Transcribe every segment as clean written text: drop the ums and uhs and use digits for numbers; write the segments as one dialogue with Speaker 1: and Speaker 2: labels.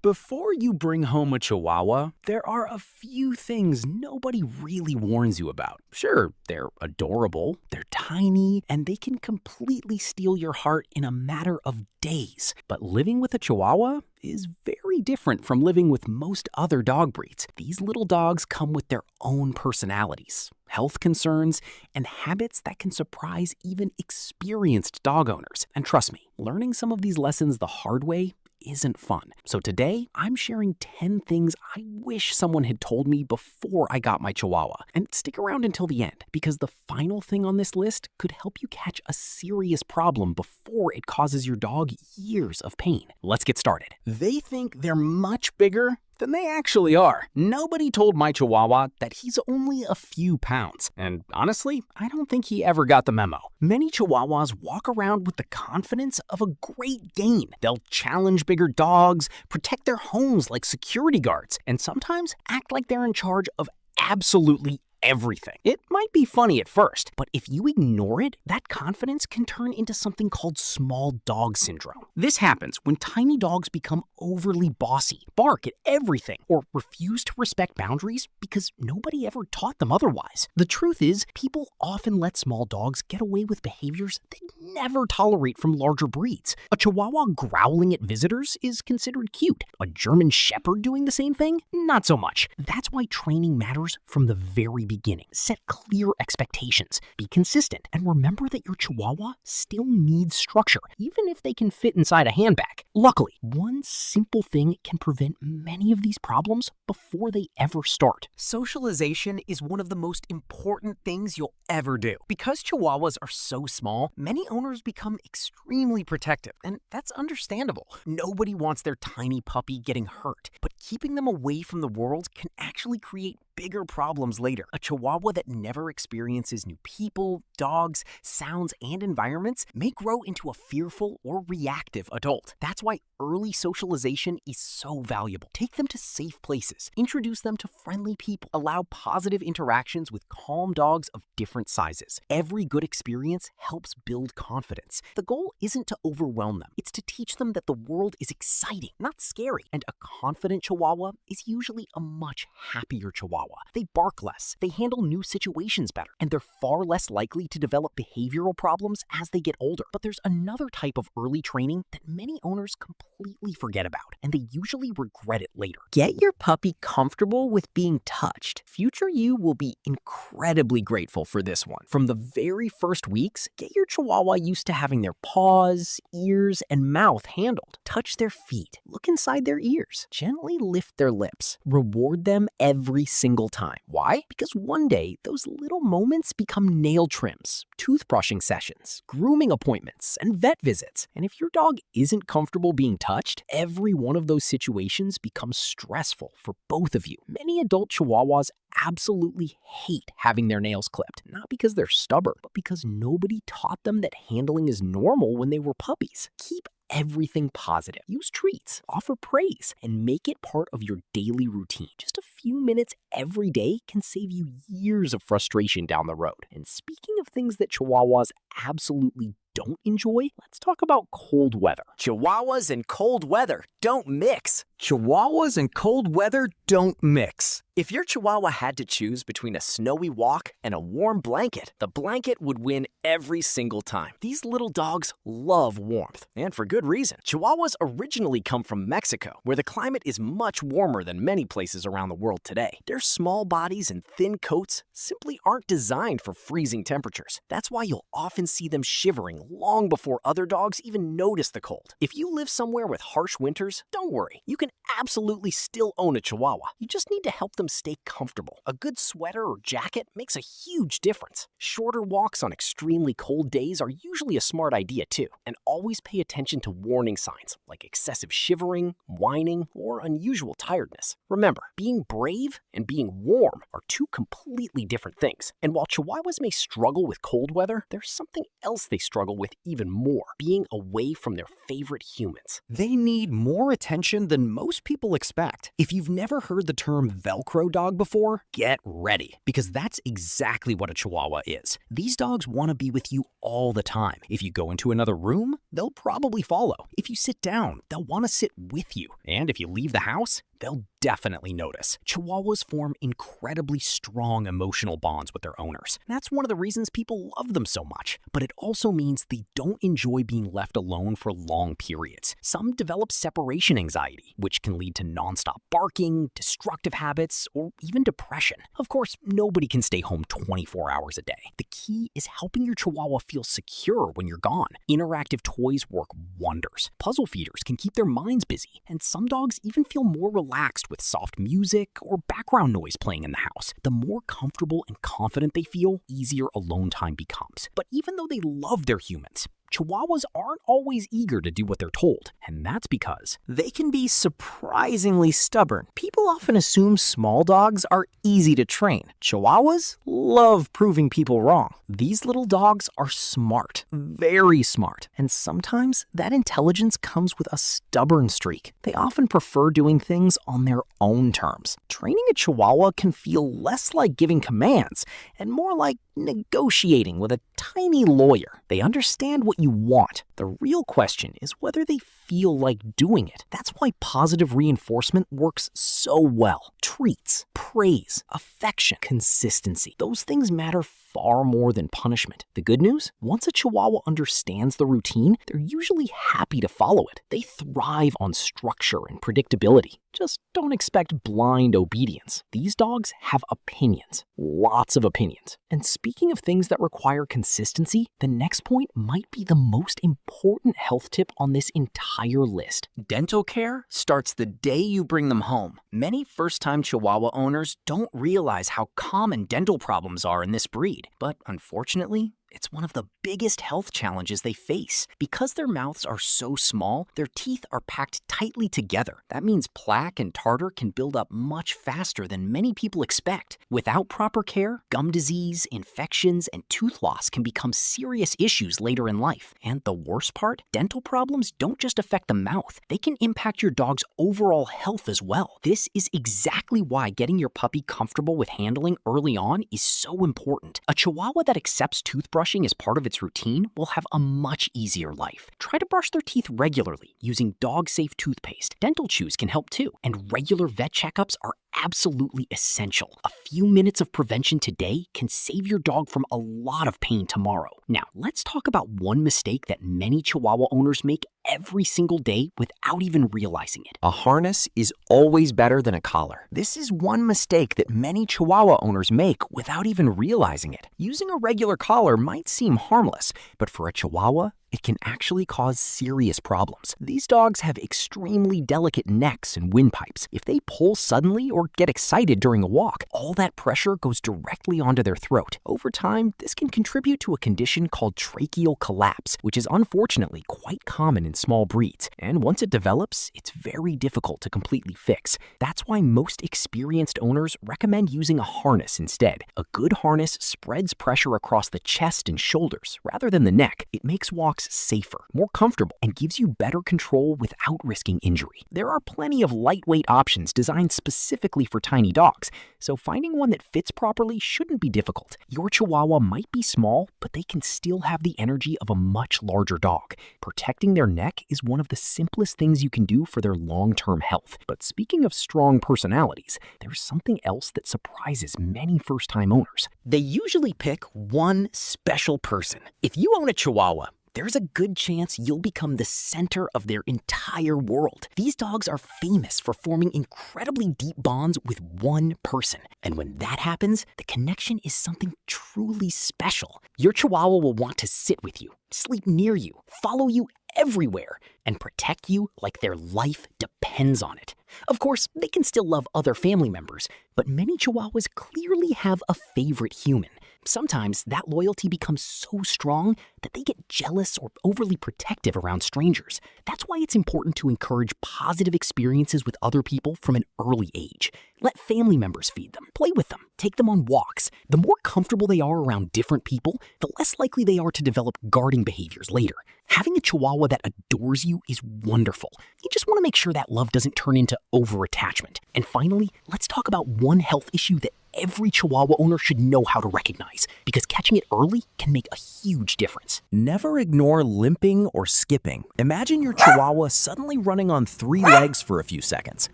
Speaker 1: Before you bring home a Chihuahua, there are a few things nobody really warns you about. Sure, they're adorable, they're tiny, and they can completely steal your heart in a matter of days. But living with a Chihuahua is very different from living with most other dog breeds. These little dogs come with their own personalities, health concerns, and habits that can surprise even experienced dog owners. And trust me, learning some of these lessons the hard way isn't fun. So today, I'm sharing 10 things I wish someone had told me before I got my Chihuahua. And stick around until the end, because the final thing on this list could help you catch a serious problem before it causes your dog years of pain. Let's get started. They think they're much bigger than they actually are. Nobody told my Chihuahua that he's only a few pounds. And honestly, I don't think he ever got the memo. Many Chihuahuas walk around with the confidence of a great gain. They'll challenge bigger dogs, protect their homes like security guards, and sometimes act like they're in charge of absolutely everything. It might be funny at first, but if you ignore it, that confidence can turn into something called small dog syndrome. This happens when tiny dogs become overly bossy, bark at everything, or refuse to respect boundaries because nobody ever taught them otherwise. The truth is, people often let small dogs get away with behaviors they never tolerate from larger breeds. A Chihuahua growling at visitors is considered cute. A German Shepherd doing the same thing? Not so much. That's why training matters from the very beginning. Set clear expectations, be consistent, and remember that your Chihuahua still needs structure, even if they can fit inside a handbag. Luckily, one simple thing can prevent many of these problems before they ever start.
Speaker 2: Socialization is one of the most important things you'll ever do. Because Chihuahuas are so small, many owners become extremely protective, and that's understandable. Nobody wants their tiny puppy getting hurt, but keeping them away from the world can actually create bigger problems later. A Chihuahua that never experiences new people, dogs, sounds, and environments may grow into a fearful or reactive adult. That's why early socialization is so valuable. Take them to safe places, introduce them to friendly people, allow positive interactions with calm dogs of different sizes. Every good experience helps build confidence. The goal isn't to overwhelm them, it's to teach them that the world is exciting, not scary. And a confident Chihuahua is usually a much happier Chihuahua. They bark less, they handle new situations better, and they're far less likely to develop behavioral problems as they get older. But there's another type of early training that many owners completely forget about, and they usually regret it later.
Speaker 3: Get your puppy comfortable with being touched. Future you will be incredibly grateful for this one.
Speaker 1: From the very first weeks, get your Chihuahua used to having their paws, ears, and mouth handled. Touch their feet, look inside their ears, gently lift their lips. Reward them every single time. Why? Because one day, those little moments become nail trims, toothbrushing sessions, grooming appointments, and vet visits. And if your dog isn't comfortable being touched, every one of those situations becomes stressful for both of you. Many adult Chihuahuas absolutely hate having their nails clipped, not because they're stubborn, but because nobody taught them that handling is normal when they were puppies. Keep everything positive. Use treats, offer praise, and make it part of your daily routine. Just a few minutes every day can save you years of frustration down the road. And speaking of things that Chihuahuas absolutely don't enjoy, let's talk about cold weather.
Speaker 2: Chihuahuas and cold weather don't mix.
Speaker 4: Chihuahuas and cold weather don't mix.
Speaker 2: If your Chihuahua had to choose between a snowy walk and a warm blanket, the blanket would win every single time. These little dogs love warmth, and for good reason. Chihuahuas originally come from Mexico, where the climate is much warmer than many places around the world today. Their small bodies and thin coats simply aren't designed for freezing temperatures. That's why you'll often see them shivering long before other dogs even notice the cold. If you live somewhere with harsh winters, don't worry. You can absolutely still own a Chihuahua. You just need to help them stay comfortable. A good sweater or jacket makes a huge difference. Shorter walks on extremely cold days are usually a smart idea too. And always pay attention to warning signs like excessive shivering, whining, or unusual tiredness. Remember, being brave and being warm are two completely different things. And while Chihuahuas may struggle with cold weather, there's something else they struggle with even more: being away from their favorite humans.
Speaker 4: They need more attention than most people expect.
Speaker 1: If you've never heard the term Velcro
Speaker 2: pro dog before? Get ready, because that's exactly what a Chihuahua is. These dogs want to be with you all the time. If you go into another room, they'll probably follow. If you sit down, they'll want to sit with you. And if you leave the house, they'll definitely notice. Chihuahuas form incredibly strong emotional bonds with their owners. That's one of the reasons people love them so much. But it also means they don't enjoy being left alone for long periods. Some develop separation anxiety, which can lead to nonstop barking, destructive habits, or even depression. Of course, nobody can stay home 24 hours a day. The key is helping your Chihuahua feel secure when you're gone. Interactive toys work wonders. Puzzle feeders can keep their minds busy, and some dogs even feel more relaxed with soft music or background noise playing in the house. The more comfortable and confident they feel, easier alone time becomes. But even though they love their humans, Chihuahuas aren't always eager to do what they're told, and that's because
Speaker 3: They can be surprisingly stubborn. People often assume small dogs are easy to train. Chihuahuas love proving people wrong. These little dogs are smart, very smart, and sometimes that intelligence comes with a stubborn streak. They often prefer doing things on their own terms. Training a Chihuahua can feel less like giving commands and more like negotiating with a tiny lawyer. They understand what you want. The real question is whether they feel like doing it. That's why positive reinforcement works so well. Treats, praise, affection, consistency. Those things matter far more than punishment. The good news? Once a Chihuahua understands the routine, they're usually happy to follow it. They thrive on structure and predictability. Just don't expect blind obedience. These dogs have opinions, lots of opinions. And speaking of things that require consistency, the next point might be the most important health tip on this entire list.
Speaker 2: dental care starts the day you bring them home. Many first-time Chihuahua owners don't realize how common dental problems are in this breed, but unfortunately, it's one of the biggest health challenges they face. Because their mouths are so small, their teeth are packed tightly together. That means plaque and tartar can build up much faster than many people expect. Without proper care, gum disease, infections, and tooth loss can become serious issues later in life. And the worst part, dental problems don't just affect the mouth. They can impact your dog's overall health as well. This is exactly why getting your puppy comfortable with handling early on is so important. A Chihuahua that accepts toothbrushing as part of its routine will have a much easier life. Try to brush their teeth regularly using dog-safe toothpaste. Dental chews can help too, and regular vet checkups are absolutely essential. A few minutes of prevention today can save your dog from a lot of pain tomorrow. Now, let's talk about one mistake that many Chihuahua owners make every single day without even realizing it.
Speaker 3: A harness is always better than a collar. This is one mistake that many Chihuahua owners make without even realizing it. Using a regular collar might seem harmless, but for a Chihuahua, it can actually cause serious problems. These dogs have extremely delicate necks and windpipes. If they pull suddenly or get excited during a walk, all that pressure goes directly onto their throat. Over time, this can contribute to a condition called tracheal collapse, which is unfortunately quite common in small breeds. And once it develops, it's very difficult to completely fix. That's why most experienced owners recommend using a harness instead. A good harness spreads pressure across the chest and shoulders rather than the neck. It makes walks safer, more comfortable, and gives you better control without risking injury. There are plenty of lightweight options designed specifically for tiny dogs, so finding one that fits properly shouldn't be difficult. Your Chihuahua might be small, but they can still have the energy of a much larger dog. Protecting their neck is one of the simplest things you can do for their long-term health. But speaking of strong personalities, there's something else that surprises many first-time owners.
Speaker 2: They usually pick one special person. If you own a Chihuahua, there's a good chance you'll become the center of their entire world. These dogs are famous for forming incredibly deep bonds with one person. And when that happens, the connection is something truly special. Your Chihuahua will want to sit with you, sleep near you, follow you everywhere, and protect you like their life depends on it. Of course, they can still love other family members, but many Chihuahuas clearly have a favorite human.
Speaker 3: Sometimes that loyalty becomes so strong that they get jealous or overly protective around strangers. That's why it's important to encourage positive experiences with other people from an early age. Let family members feed them, play with them, take them on walks. The more comfortable they are around different people, the less likely they are to develop guarding behaviors later. Having a Chihuahua that adores you is wonderful. You just want to make sure that love doesn't turn into over-attachment. And finally, let's talk about one health issue that every Chihuahua owner should know how to recognize, because catching it early can make a huge difference.
Speaker 4: Never ignore limping or skipping. Imagine your Chihuahua suddenly running on 3 legs for a few seconds,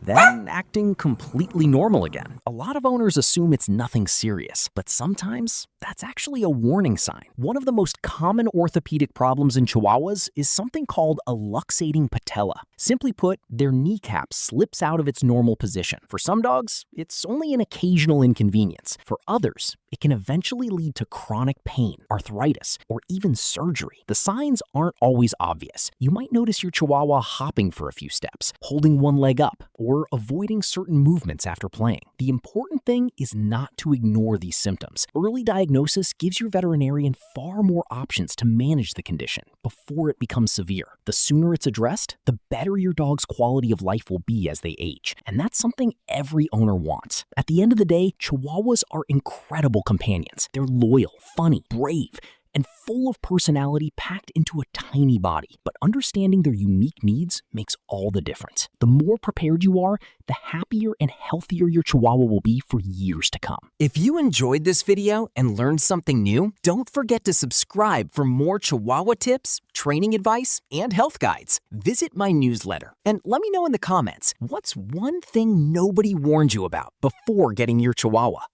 Speaker 4: then acting completely normal again. A lot of owners assume it's nothing serious, but sometimes that's actually a warning sign. One of the most common orthopedic problems in Chihuahuas is something called a luxating patella. Simply put, their kneecap slips out of its normal position. For some dogs, it's only an occasional inconvenience. For others, it can eventually lead to chronic pain, arthritis, or even surgery. The signs aren't always obvious. You might notice your Chihuahua hopping for a few steps, holding one leg up, or avoiding certain movements after playing. The important thing is not to ignore these symptoms. Early diagnosis gives your veterinarian far more options to manage the condition before it becomes severe. The sooner it's addressed, the better your dog's quality of life will be as they age. And that's something every owner wants. At the end of the day, Chihuahuas are incredible companions. They're loyal, funny, brave, and full of personality packed into a tiny body. But understanding their unique needs makes all the difference. The more prepared you are, the happier and healthier your Chihuahua will be for years to come.
Speaker 2: If you enjoyed this video and learned something new, don't forget to subscribe for more Chihuahua tips, training advice, and health guides. Visit my newsletter and let me know in the comments, what's one thing nobody warned you about before getting your Chihuahua?